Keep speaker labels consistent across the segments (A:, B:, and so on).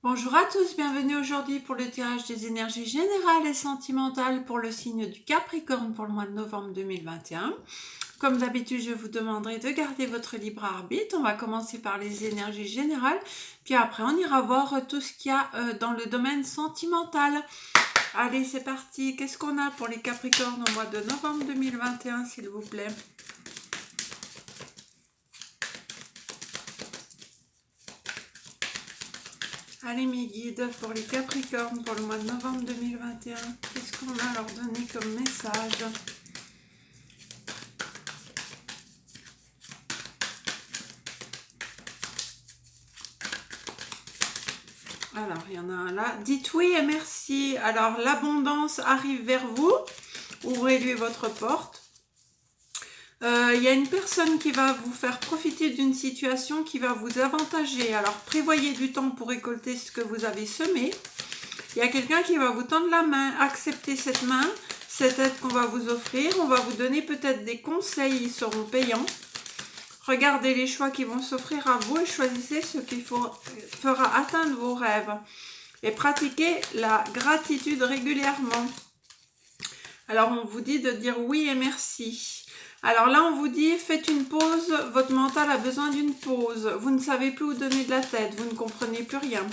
A: Bonjour à tous, bienvenue aujourd'hui pour le tirage des énergies générales et sentimentales pour le signe du Capricorne pour le mois de novembre 2021. Comme d'habitude, je vous demanderai de garder votre libre arbitre. On va commencer par les énergies générales, puis après on ira voir tout ce qu'il y a dans le domaine sentimental. Allez, c'est parti. Qu'est-ce qu'on a pour les Capricornes au mois de novembre 2021, s'il vous plaît? Allez mes guides, pour les Capricornes pour le mois de novembre 2021, qu'est-ce qu'on a à leur donner comme message? Alors, il y en a un là. Dites oui et merci. Alors, l'abondance arrive vers vous. Ouvrez-lui votre porte. Il y a une personne qui va vous faire profiter d'une situation qui va vous avantager. Alors, prévoyez du temps pour récolter ce que vous avez semé. Il y a quelqu'un qui va vous tendre la main. Acceptez cette main, cette aide qu'on va vous offrir. On va vous donner peut-être des conseils, ils seront payants. Regardez les choix qui vont s'offrir à vous et choisissez ce qui fera atteindre vos rêves. Et pratiquez la gratitude régulièrement. Alors, on vous dit de dire oui et merci. Alors là, on vous dit, faites une pause, votre mental a besoin d'une pause. Vous ne savez plus où donner de la tête, vous ne comprenez plus rien.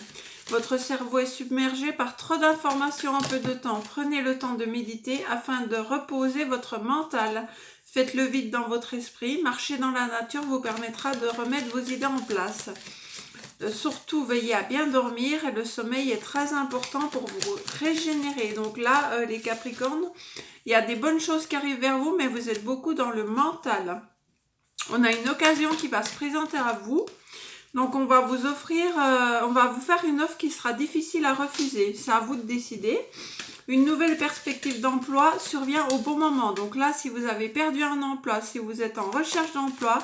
A: Votre cerveau est submergé par trop d'informations en peu de temps. Prenez le temps de méditer afin de reposer votre mental. Faites le vide dans votre esprit. Marcher dans la nature vous permettra de remettre vos idées en place. Surtout, veillez à bien dormir et le sommeil est très important pour vous régénérer. Donc là, les Capricornes, il y a des bonnes choses qui arrivent vers vous, mais vous êtes beaucoup dans le mental. On a une occasion qui va se présenter à vous. Donc on va vous offrir, on va vous faire une offre qui sera difficile à refuser. C'est à vous de décider. Une nouvelle perspective d'emploi survient au bon moment. Donc là, si vous avez perdu un emploi, si vous êtes en recherche d'emploi,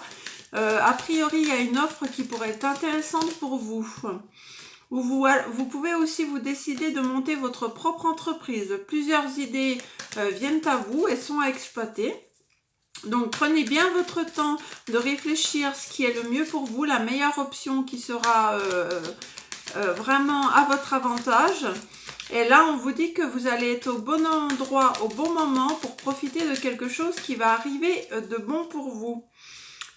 A: a priori, il y a une offre qui pourrait être intéressante pour vous. Vous pouvez aussi vous décider de monter votre propre entreprise. Plusieurs idées viennent à vous et sont à exploiter. Donc prenez bien votre temps de réfléchir ce qui est le mieux pour vous, la meilleure option qui sera vraiment à votre avantage. Et là, on vous dit que vous allez être au bon endroit, au bon moment pour profiter de quelque chose qui va arriver de bon pour vous.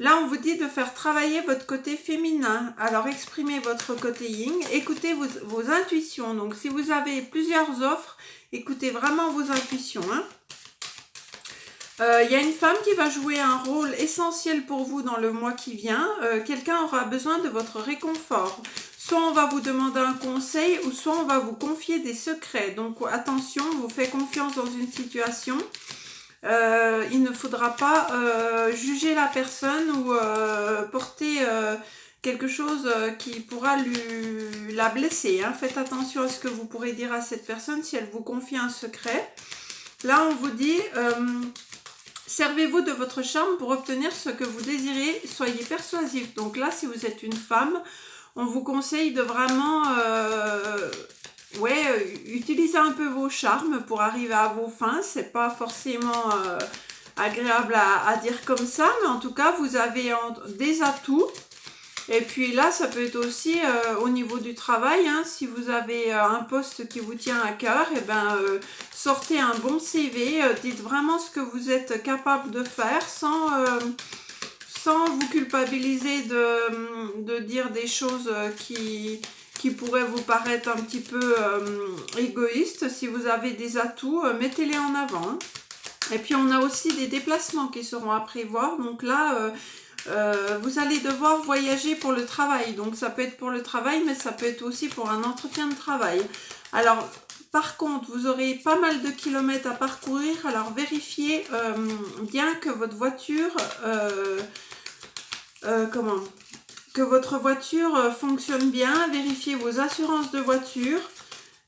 A: Là, on vous dit de faire travailler votre côté féminin. Alors, exprimez votre côté yin, écoutez vos intuitions. Donc, si vous avez plusieurs offres, écoutez vraiment vos intuitions. Y a une femme qui va jouer un rôle essentiel pour vous dans le mois qui vient. Quelqu'un aura besoin de votre réconfort. Soit on va vous demander un conseil, ou soit on va vous confier des secrets. Donc, attention, on vous fait confiance dans une situation. Il ne faudra pas juger la personne ou porter quelque chose qui pourra la blesser. Faites attention à ce que vous pourrez dire à cette personne si elle vous confie un secret. Là, on vous dit, servez-vous de votre charme pour obtenir ce que vous désirez, soyez persuasif. Donc là, si vous êtes une femme, on vous conseille de vraiment utilisez un peu vos charmes pour arriver à vos fins. C'est pas forcément agréable à dire comme ça, mais en tout cas, vous avez des atouts. Et puis là, ça peut être aussi au niveau du travail. Si vous avez un poste qui vous tient à cœur, sortez un bon CV. Dites vraiment ce que vous êtes capable de faire sans vous culpabiliser de dire des choses qui pourraient vous paraître un petit peu égoïstes. Si vous avez des atouts, mettez-les en avant. Et puis on a aussi des déplacements qui seront à prévoir. Donc là, vous allez devoir voyager pour le travail. Donc ça peut être pour le travail, mais ça peut être aussi pour un entretien de travail. Alors, par contre, vous aurez pas mal de kilomètres à parcourir. Alors vérifiez bien que votre voiture... que votre voiture fonctionne bien, vérifiez vos assurances de voiture.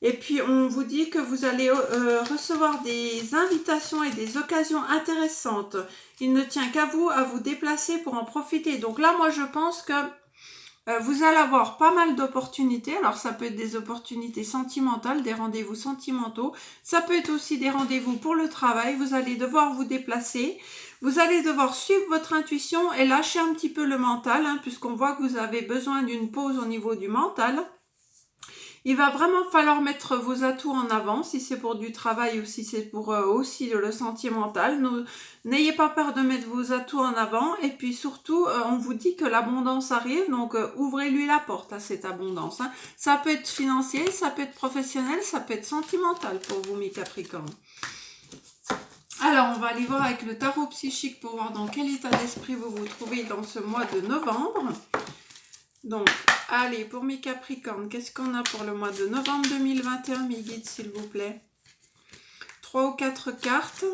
A: Et puis on vous dit que vous allez recevoir des invitations et des occasions intéressantes. Il ne tient qu'à vous à vous déplacer pour en profiter. Donc là, moi je pense que vous allez avoir pas mal d'opportunités. Alors ça peut être des opportunités sentimentales, des rendez-vous sentimentaux. Ça peut être aussi des rendez-vous pour le travail. Vous allez devoir vous déplacer. Vous allez devoir suivre votre intuition et lâcher un petit peu le mental, puisqu'on voit que vous avez besoin d'une pause au niveau du mental. Il va vraiment falloir mettre vos atouts en avant, si c'est pour du travail ou si c'est pour aussi le sentimental. N'ayez pas peur de mettre vos atouts en avant. Et puis surtout, on vous dit que l'abondance arrive, donc ouvrez-lui la porte à cette abondance. Hein. Ça peut être financier, ça peut être professionnel, ça peut être sentimental pour vous, mes Capricornes. Alors, on va aller voir avec le tarot psychique pour voir dans quel état d'esprit vous vous trouvez dans ce mois de novembre. Donc, allez, pour mes Capricornes, qu'est-ce qu'on a pour le mois de novembre 2021, mes guides, s'il vous plaît? 3 ou 4 cartes.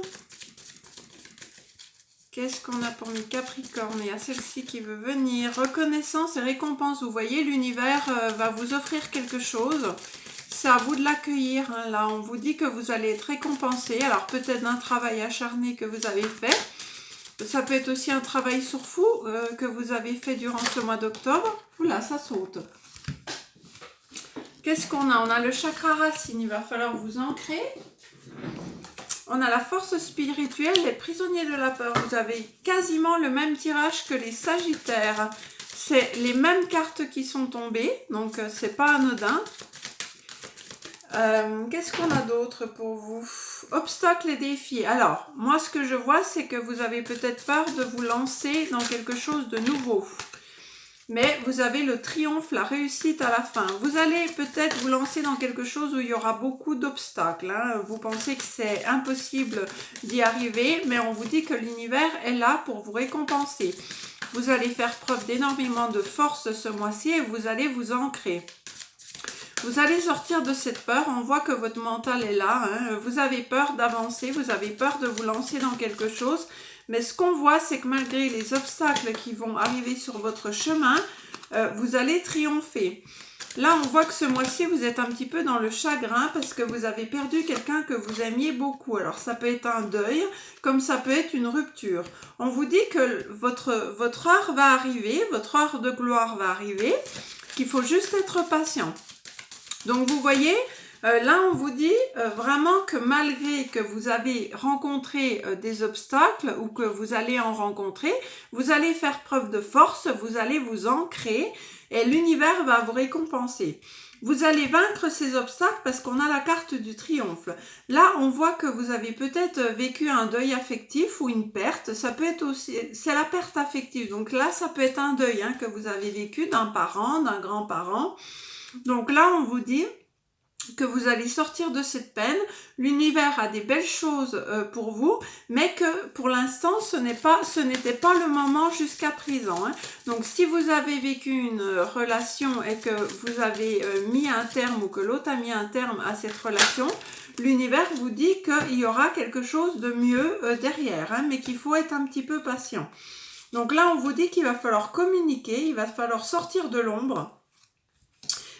A: Qu'est-ce qu'on a pour mes Capricornes? Il y a celle-ci qui veut venir. Reconnaissance et récompense. Vous voyez, l'univers va vous offrir quelque chose. C'est à vous de l'accueillir. Hein. Là, on vous dit que vous allez être récompensé. Alors, peut-être d'un travail acharné que vous avez fait. Ça peut être aussi un travail sur fou que vous avez fait durant ce mois d'octobre. Oula, ça saute. Qu'est-ce qu'on a? On a le chakra racine. Il va falloir vous ancrer. On a la force spirituelle, les prisonniers de la peur. Vous avez quasiment le même tirage que les sagittaires. C'est les mêmes cartes qui sont tombées. Donc, c'est pas anodin. Qu'est-ce qu'on a d'autre pour vous? Obstacles et défis. Alors, moi, ce que je vois, c'est que vous avez peut-être peur de vous lancer dans quelque chose de nouveau. Mais vous avez le triomphe, la réussite à la fin. Vous allez peut-être vous lancer dans quelque chose où il y aura beaucoup d'obstacles. Hein. Vous pensez que c'est impossible d'y arriver, mais on vous dit que l'univers est là pour vous récompenser. Vous allez faire preuve d'énormément de force ce mois-ci et vous allez vous ancrer. Vous allez sortir de cette peur, on voit que votre mental est là, hein. Vous avez peur d'avancer, vous avez peur de vous lancer dans quelque chose, mais ce qu'on voit, c'est que malgré les obstacles qui vont arriver sur votre chemin, vous allez triompher. Là, on voit que ce mois-ci, vous êtes un petit peu dans le chagrin parce que vous avez perdu quelqu'un que vous aimiez beaucoup. Alors, ça peut être un deuil, comme ça peut être une rupture. On vous dit que votre heure va arriver, votre heure de gloire va arriver, qu'il faut juste être patient. Donc, vous voyez, là, on vous dit vraiment que malgré que vous avez rencontré des obstacles ou que vous allez en rencontrer, vous allez faire preuve de force, vous allez vous ancrer et l'univers va vous récompenser. Vous allez vaincre ces obstacles parce qu'on a la carte du triomphe. Là, on voit que vous avez peut-être vécu un deuil affectif ou une perte. Ça peut être aussi, c'est la perte affective. Donc là, ça peut être un deuil que vous avez vécu d'un parent, d'un grand-parent. Donc là, on vous dit que vous allez sortir de cette peine. L'univers a des belles choses pour vous, mais que pour l'instant, ce n'était pas le moment jusqu'à présent. Hein. Donc, si vous avez vécu une relation et que vous avez mis un terme ou que l'autre a mis un terme à cette relation, l'univers vous dit qu'il y aura quelque chose de mieux derrière, hein, mais qu'il faut être un petit peu patient. Donc là, on vous dit qu'il va falloir communiquer, il va falloir sortir de l'ombre.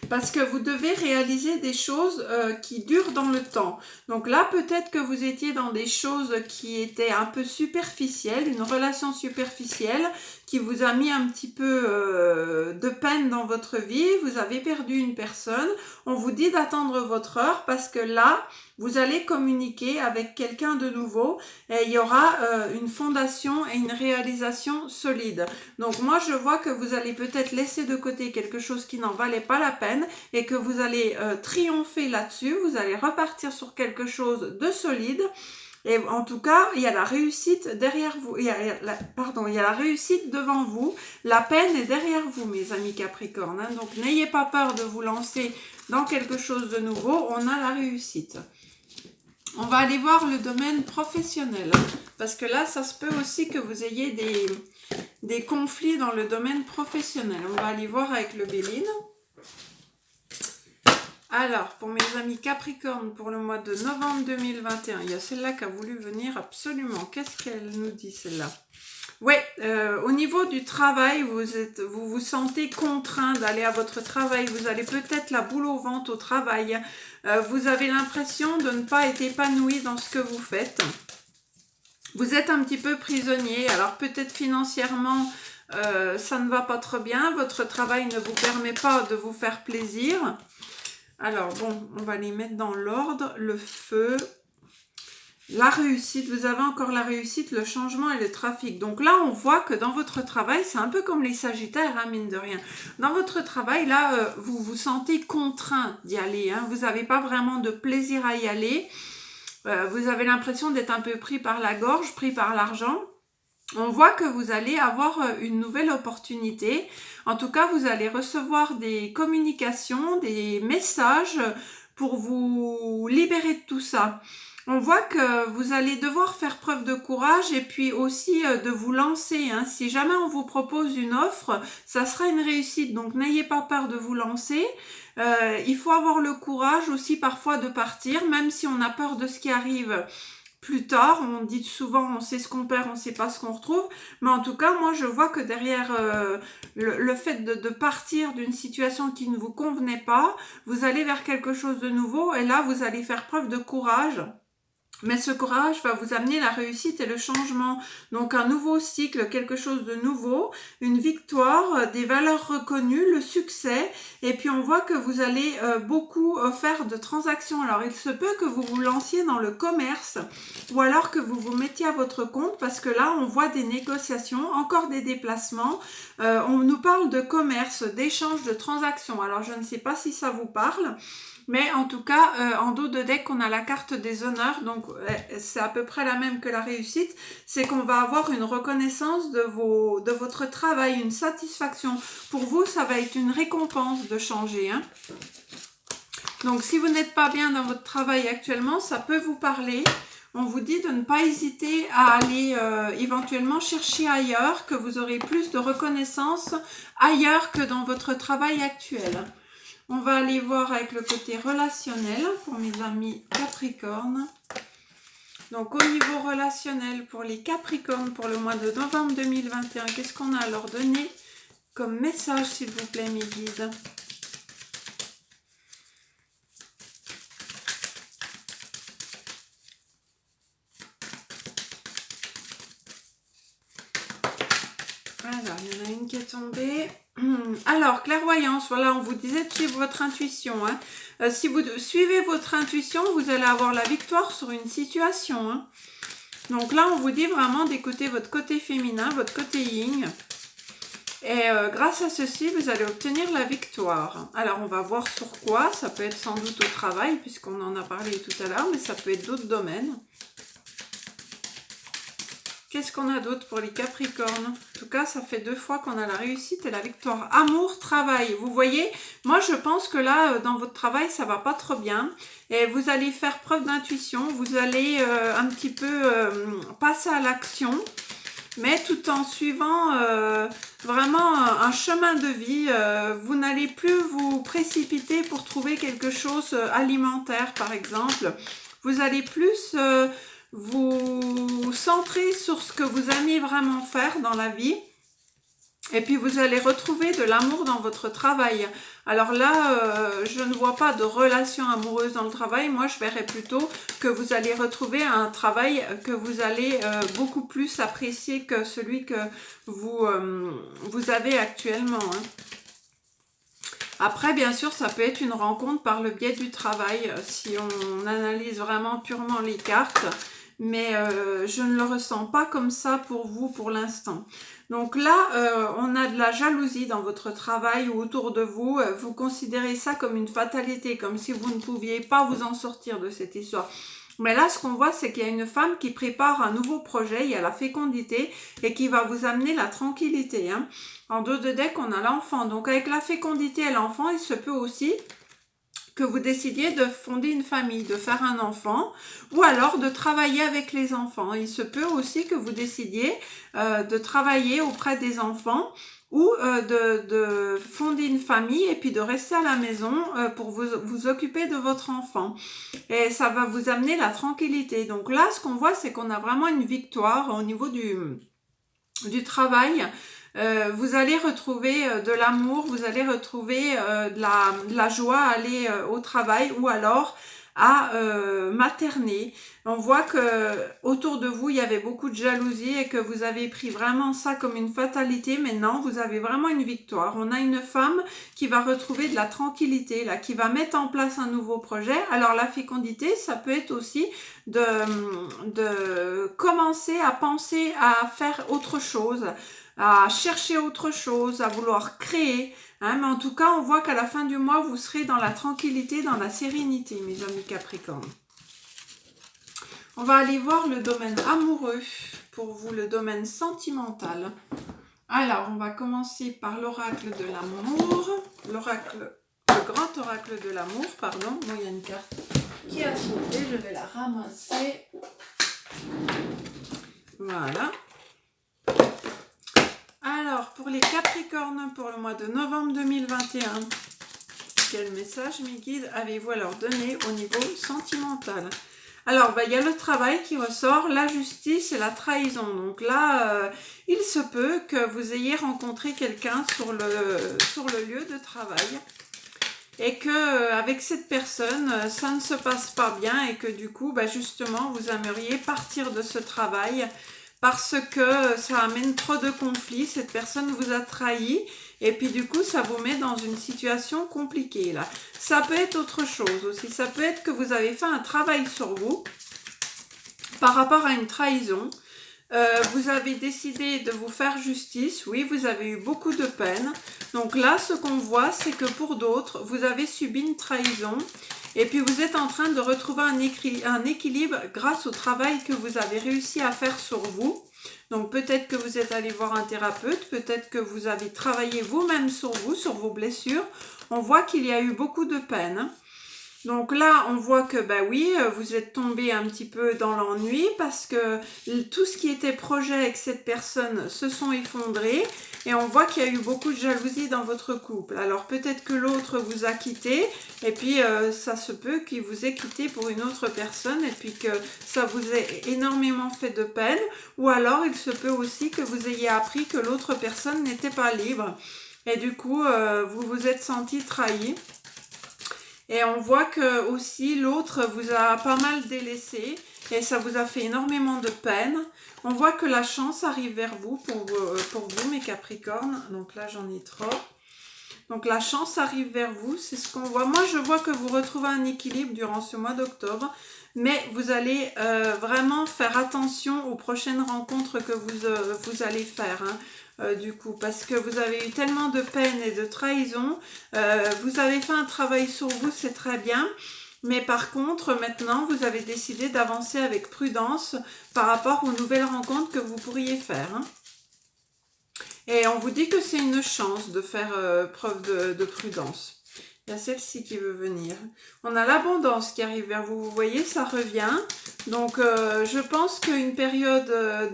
A: Parce que vous devez réaliser des choses qui durent dans le temps. Donc là, peut-être que vous étiez dans des choses qui étaient un peu superficielles, une relation superficielle qui vous a mis un petit peu de peine dans votre vie. Vous avez perdu une personne. On vous dit d'attendre votre heure parce que là, vous allez communiquer avec quelqu'un de nouveau et il y aura une fondation et une réalisation solide. Donc moi, je vois que vous allez peut-être laisser de côté quelque chose qui n'en valait pas la peine et que vous allez triompher là-dessus. Vous allez repartir sur quelque chose de solide. Et en tout cas, il y a la réussite derrière vous. Il y a la réussite devant vous. La peine est derrière vous, mes amis Capricorne. Hein. Donc, n'ayez pas peur de vous lancer dans quelque chose de nouveau. On a la réussite. On va aller voir le domaine professionnel. Parce que là, ça se peut aussi que vous ayez des conflits dans le domaine professionnel. On va aller voir avec le Béline. Alors, pour mes amis Capricorne, pour le mois de novembre 2021, il y a celle-là qui a voulu venir absolument. Qu'est-ce qu'elle nous dit, celle-là? Oui, au niveau du travail, vous vous sentez contraint d'aller à votre travail. Vous allez peut-être la boule au ventre au travail. Vous avez l'impression de ne pas être épanoui dans ce que vous faites. Vous êtes un petit peu prisonnier. Alors, peut-être financièrement, ça ne va pas trop bien. Votre travail ne vous permet pas de vous faire plaisir. Alors, bon, on va les mettre dans l'ordre. Le feu, la réussite, vous avez encore la réussite, le changement et le trafic. Donc là, on voit que dans votre travail, c'est un peu comme les Sagittaires, hein, mine de rien. Dans votre travail, là, vous vous sentez contraint d'y aller. Hein. Vous n'avez pas vraiment de plaisir à y aller. Vous avez l'impression d'être un peu pris par la gorge, pris par l'argent. On voit que vous allez avoir une nouvelle opportunité. En tout cas, vous allez recevoir des communications, des messages pour vous libérer de tout ça. On voit que vous allez devoir faire preuve de courage et puis aussi de vous lancer. Hein. Si jamais on vous propose une offre, ça sera une réussite. Donc n'ayez pas peur de vous lancer. Il faut avoir le courage aussi parfois de partir, même si on a peur de ce qui arrive. Plus tard, on dit souvent on sait ce qu'on perd, on sait pas ce qu'on retrouve, mais en tout cas moi je vois que derrière le fait de partir d'une situation qui ne vous convenait pas, vous allez vers quelque chose de nouveau et là vous allez faire preuve de courage. Mais ce courage va vous amener la réussite et le changement. Donc un nouveau cycle, quelque chose de nouveau, une victoire, des valeurs reconnues, le succès. Et puis on voit que vous allez beaucoup faire de transactions. Alors il se peut que vous vous lanciez dans le commerce ou alors que vous vous mettiez à votre compte parce que là on voit des négociations, encore des déplacements. On nous parle de commerce, d'échange, de transactions. Alors je ne sais pas si ça vous parle. Mais en tout cas, en dos de deck, on a la carte des honneurs, donc c'est à peu près la même que la réussite. C'est qu'on va avoir une reconnaissance de votre travail, une satisfaction. Pour vous, ça va être une récompense de changer. Hein. Donc si vous n'êtes pas bien dans votre travail actuellement, ça peut vous parler. On vous dit de ne pas hésiter à aller éventuellement chercher ailleurs, que vous aurez plus de reconnaissance ailleurs que dans votre travail actuel. On va aller voir avec le côté relationnel pour mes amis Capricorne. Donc au niveau relationnel pour les Capricornes pour le mois de novembre 2021, qu'est-ce qu'on a à leur donner comme message s'il vous plaît mes guides? Alors, il y en a une qui est tombée. Alors, clairvoyance, voilà, on vous disait de suivre votre intuition. Hein. Si vous suivez votre intuition, vous allez avoir la victoire sur une situation. Hein. Donc là, on vous dit vraiment d'écouter votre côté féminin, votre côté yin. Et grâce à ceci, vous allez obtenir la victoire. Alors, on va voir sur quoi. Ça peut être sans doute au travail, puisqu'on en a parlé tout à l'heure, mais ça peut être d'autres domaines. Qu'est-ce qu'on a d'autre pour les Capricornes? En tout cas, ça fait 2 fois qu'on a la réussite et la victoire. Amour, travail. Vous voyez, moi je pense que là, dans votre travail, ça va pas trop bien. Et vous allez faire preuve d'intuition. Vous allez un petit peu passer à l'action. Mais tout en suivant vraiment un chemin de vie. Vous n'allez plus vous précipiter pour trouver quelque chose alimentaire, par exemple. Vous allez plus... vous centrer sur ce que vous aimez vraiment faire dans la vie et puis vous allez retrouver de l'amour dans votre travail. Alors là, je ne vois pas de relation amoureuse dans le travail, moi je verrais plutôt que vous allez retrouver un travail que vous allez beaucoup plus apprécier que celui que vous avez actuellement. Hein. Après, bien sûr, ça peut être une rencontre par le biais du travail, si on analyse vraiment purement les cartes. Mais je ne le ressens pas comme ça pour vous pour l'instant. Donc là, on a de la jalousie dans votre travail ou autour de vous. Vous considérez ça comme une fatalité, comme si vous ne pouviez pas vous en sortir de cette histoire. Mais là, ce qu'on voit, c'est qu'il y a une femme qui prépare un nouveau projet, il y a la fécondité et qui va vous amener la tranquillité. Hein. En dos de deck, on a l'enfant. Donc avec la fécondité et l'enfant, il se peut aussi que vous décidiez de fonder une famille, de faire un enfant, ou alors de travailler avec les enfants. Il se peut aussi que vous décidiez de travailler auprès des enfants ou de fonder une famille et puis de rester à la maison pour vous occuper de votre enfant. Et ça va vous amener la tranquillité. Donc là, ce qu'on voit, c'est qu'on a vraiment une victoire au niveau du travail. Vous allez retrouver de l'amour, vous allez retrouver de la joie à aller au travail ou alors à materner. On voit que autour de vous, il y avait beaucoup de jalousie et que vous avez pris vraiment ça comme une fatalité, mais non, vous avez vraiment une victoire. On a une femme qui va retrouver de la tranquillité, là, qui va mettre en place un nouveau projet. Alors la fécondité, ça peut être aussi de commencer à penser à faire autre chose, à chercher autre chose, à vouloir créer. Hein, mais en tout cas, on voit qu'à la fin du mois, vous serez dans la tranquillité, dans la sérénité, mes amis Capricorne. On va aller voir le domaine amoureux pour vous, le domaine sentimental. Alors, on va commencer par l'oracle de l'amour, le grand oracle de l'amour, pardon. Bon, il y a une carte qui a sauté, je vais la ramasser. Voilà. Alors, pour les Capricornes, pour le mois de novembre 2021, quel message, mes guides, avez-vous à leur donner au niveau sentimental? Alors, il y a le travail qui ressort, la justice et la trahison. Donc là, il se peut que vous ayez rencontré quelqu'un sur le lieu de travail et que avec cette personne, ça ne se passe pas bien et que du coup, justement, vous aimeriez partir de ce travail parce que ça amène trop de conflits, cette personne vous a trahi et puis du coup ça vous met dans une situation compliquée là. Ça peut être autre chose aussi, ça peut être que vous avez fait un travail sur vous par rapport à une trahison. Vous avez décidé de vous faire justice, oui, vous avez eu beaucoup de peine. Donc là, ce qu'on voit, c'est que pour d'autres, vous avez subi une trahison et puis vous êtes en train de retrouver un équilibre grâce au travail que vous avez réussi à faire sur vous. Donc peut-être que vous êtes allé voir un thérapeute, peut-être que vous avez travaillé vous-même sur vous, sur vos blessures. On voit qu'il y a eu beaucoup de peine. Donc là, on voit que, oui, vous êtes tombé un petit peu dans l'ennui parce que tout ce qui était projet avec cette personne se sont effondrés et on voit qu'il y a eu beaucoup de jalousie dans votre couple. Alors peut-être que l'autre vous a quitté et puis ça se peut qu'il vous ait quitté pour une autre personne et puis que ça vous ait énormément fait de peine, ou alors il se peut aussi que vous ayez appris que l'autre personne n'était pas libre et du coup vous vous êtes senti trahi. Et on voit que aussi l'autre vous a pas mal délaissé et ça vous a fait énormément de peine. On voit que la chance arrive vers vous pour vous, mes Capricornes. Donc là, j'en ai trop. Donc la chance arrive vers vous, c'est ce qu'on voit. Moi, je vois que vous retrouvez un équilibre durant ce mois d'octobre, mais vous allez vraiment faire attention aux prochaines rencontres que vous allez faire. Du coup, parce que vous avez eu tellement de peine et de trahison, vous avez fait un travail sur vous, c'est très bien, mais par contre, maintenant, vous avez décidé d'avancer avec prudence par rapport aux nouvelles rencontres que vous pourriez faire. Et on vous dit que c'est une chance de faire preuve de prudence. Il y a celle-ci qui veut venir. On a l'abondance qui arrive vers vous. Vous voyez, ça revient. Donc, je pense qu'une période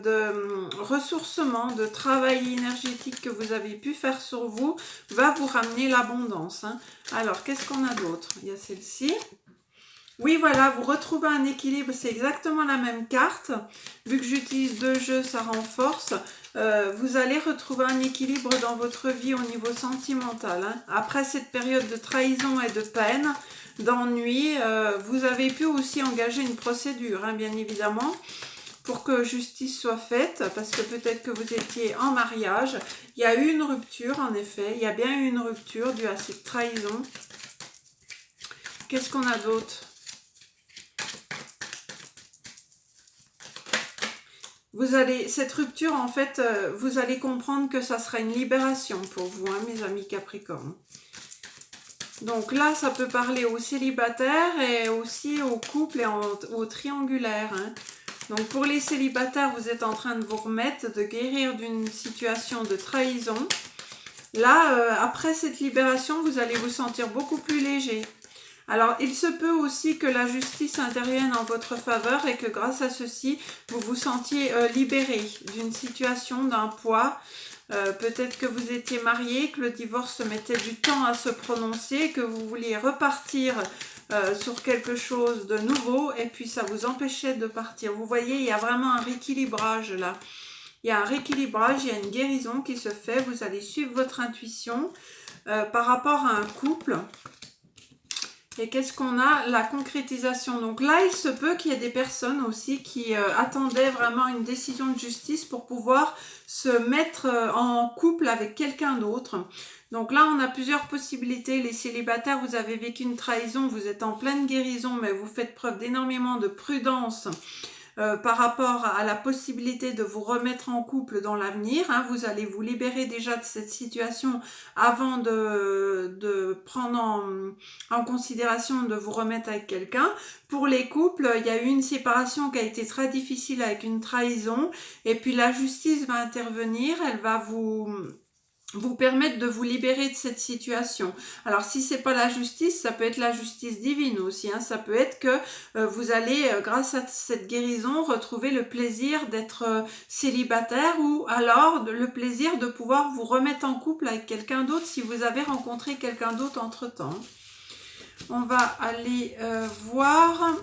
A: de ressourcement, de travail énergétique que vous avez pu faire sur vous va vous ramener l'abondance. Alors, qu'est-ce qu'on a d'autre? Il y a celle-ci. Oui, voilà, vous retrouvez un équilibre, c'est exactement la même carte. Vu que j'utilise deux jeux, ça renforce. Vous allez retrouver un équilibre dans votre vie au niveau sentimental. Après cette période de trahison et de peine, d'ennui, vous avez pu aussi engager une procédure, bien évidemment, pour que justice soit faite, parce que peut-être que vous étiez en mariage. Il y a eu une rupture, en effet, il y a bien eu une rupture due à cette trahison. Qu'est-ce qu'on a d'autre? Cette rupture, en fait, vous allez comprendre que ça sera une libération pour vous, mes amis Capricorne. Donc là, ça peut parler aux célibataires et aussi aux couples et aux triangulaires. Donc pour les célibataires, vous êtes en train de vous remettre, de guérir d'une situation de trahison. Là, après cette libération, vous allez vous sentir beaucoup plus léger. Alors, il se peut aussi que la justice intervienne en votre faveur et que grâce à ceci, vous vous sentiez libéré d'une situation, d'un poids. Peut-être que vous étiez marié, que le divorce mettait du temps à se prononcer, que vous vouliez repartir sur quelque chose de nouveau et puis ça vous empêchait de partir. Vous voyez, il y a vraiment un rééquilibrage là. Il y a un rééquilibrage, il y a une guérison qui se fait. Vous allez suivre votre intuition par rapport à un couple. Et qu'est-ce qu'on a? La concrétisation. Donc là, il se peut qu'il y ait des personnes aussi qui attendaient vraiment une décision de justice pour pouvoir se mettre en couple avec quelqu'un d'autre. Donc là, on a plusieurs possibilités. Les célibataires, vous avez vécu une trahison, vous êtes en pleine guérison, mais vous faites preuve d'énormément de prudence par rapport à la possibilité de vous remettre en couple dans l'avenir. Hein. Vous allez vous libérer déjà de cette situation avant de prendre en considération de vous remettre avec quelqu'un. Pour les couples, il y a eu une séparation qui a été très difficile avec une trahison, et puis la justice va intervenir, elle va vous permettre de vous libérer de cette situation. Alors si c'est pas la justice, ça peut être la justice divine aussi, hein. Ça peut être que vous allez, grâce à cette guérison, retrouver le plaisir d'être célibataire, ou alors le plaisir de pouvoir vous remettre en couple avec quelqu'un d'autre si vous avez rencontré quelqu'un d'autre entre temps. On va aller voir.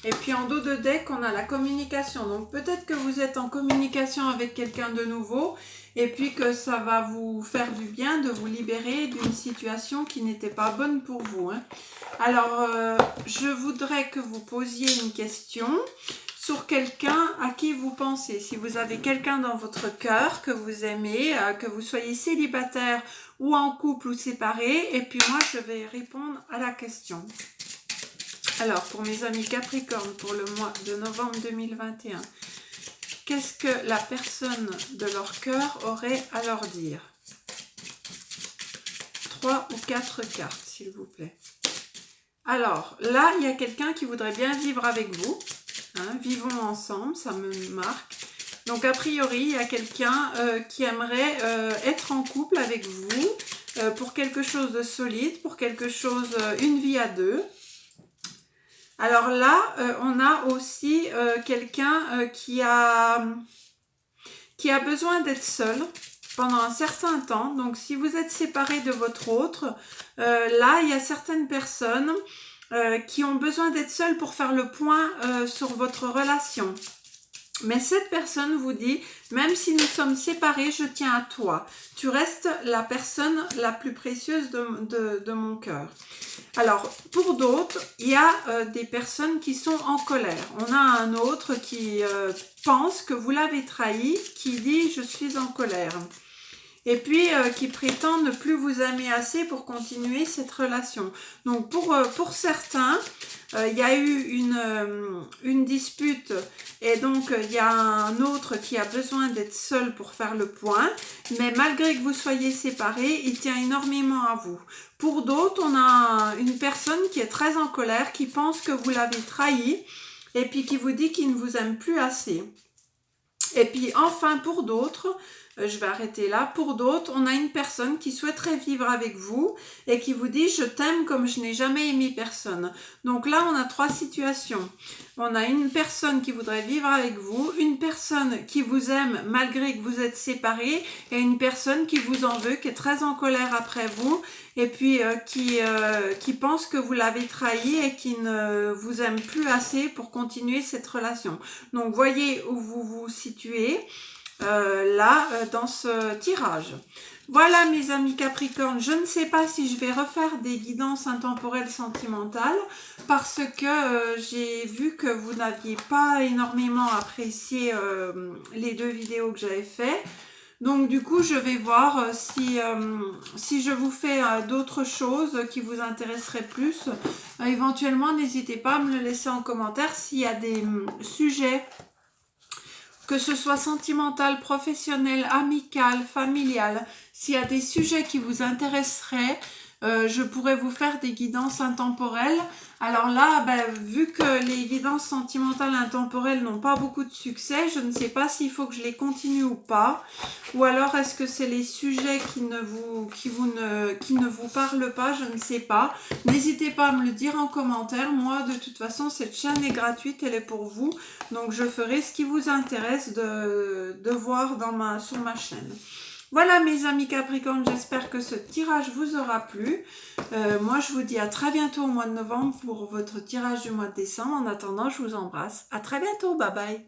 A: Et puis en dos de deck, on a la communication. Donc peut-être que vous êtes en communication avec quelqu'un de nouveau, et puis que ça va vous faire du bien de vous libérer d'une situation qui n'était pas bonne pour vous. Hein. Alors, je voudrais que vous posiez une question sur quelqu'un à qui vous pensez. Si vous avez quelqu'un dans votre cœur que vous aimez, que vous soyez célibataire ou en couple ou séparé, et puis moi je vais répondre à la question. Alors, pour mes amis Capricorne, pour le mois de novembre 2021, qu'est-ce que la personne de leur cœur aurait à leur dire? 3 ou 4 cartes, s'il vous plaît. Alors, là, il y a quelqu'un qui voudrait bien vivre avec vous. Hein, vivons ensemble, ça me marque. Donc, a priori, il y a quelqu'un qui aimerait être en couple avec vous pour quelque chose de solide, pour quelque chose, une vie à deux. Alors là, on a aussi quelqu'un qui a besoin d'être seul pendant un certain temps. Donc, si vous êtes séparé de votre autre, là, il y a certaines personnes qui ont besoin d'être seules pour faire le point sur votre relation. Mais cette personne vous dit, même si nous sommes séparés, je tiens à toi. Tu restes la personne la plus précieuse de mon cœur. Alors, pour d'autres, il y a des personnes qui sont en colère. On a un autre qui pense que vous l'avez trahi, qui dit « je suis en colère ». Et puis qui prétend ne plus vous aimer assez pour continuer cette relation. Donc pour certains, il y a eu une dispute, et donc il y a un autre qui a besoin d'être seul pour faire le point, mais malgré que vous soyez séparés, il tient énormément à vous. Pour d'autres, on a une personne qui est très en colère, qui pense que vous l'avez trahi, et puis qui vous dit qu'il ne vous aime plus assez. Et puis enfin pour d'autres, je vais arrêter là, pour d'autres, on a une personne qui souhaiterait vivre avec vous et qui vous dit « je t'aime comme je n'ai jamais aimé personne ». Donc là, on a 3 situations. On a une personne qui voudrait vivre avec vous, une personne qui vous aime malgré que vous êtes séparés, et une personne qui vous en veut, qui est très en colère après vous, et puis qui pense que vous l'avez trahi et qui ne vous aime plus assez pour continuer cette relation. Donc voyez où vous vous situez dans ce tirage. Voilà mes amis Capricorne, je ne sais pas si je vais refaire des guidances intemporelles sentimentales parce que j'ai vu que vous n'aviez pas énormément apprécié les 2 vidéos que j'avais fait. Donc du coup, je vais voir si je vous fais d'autres choses qui vous intéresseraient plus. Éventuellement, n'hésitez pas à me le laisser en commentaire s'il y a des sujets, que ce soit sentimental, professionnel, amical, familial, s'il y a des sujets qui vous intéresseraient, je pourrais vous faire des guidances intemporelles. Alors là, vu que les guidances sentimentales intemporelles n'ont pas beaucoup de succès, je ne sais pas s'il faut que je les continue ou pas. Ou alors est-ce que c'est les sujets qui ne vous parlent pas, je ne sais pas. N'hésitez pas à me le dire en commentaire. Moi, de toute façon, cette chaîne est gratuite, elle est pour vous. Donc je ferai ce qui vous intéresse de voir sur ma chaîne. Voilà mes amis Capricorne, j'espère que ce tirage vous aura plu. Moi je vous dis à très bientôt au mois de novembre pour votre tirage du mois de décembre. En attendant, je vous embrasse. À très bientôt, bye bye.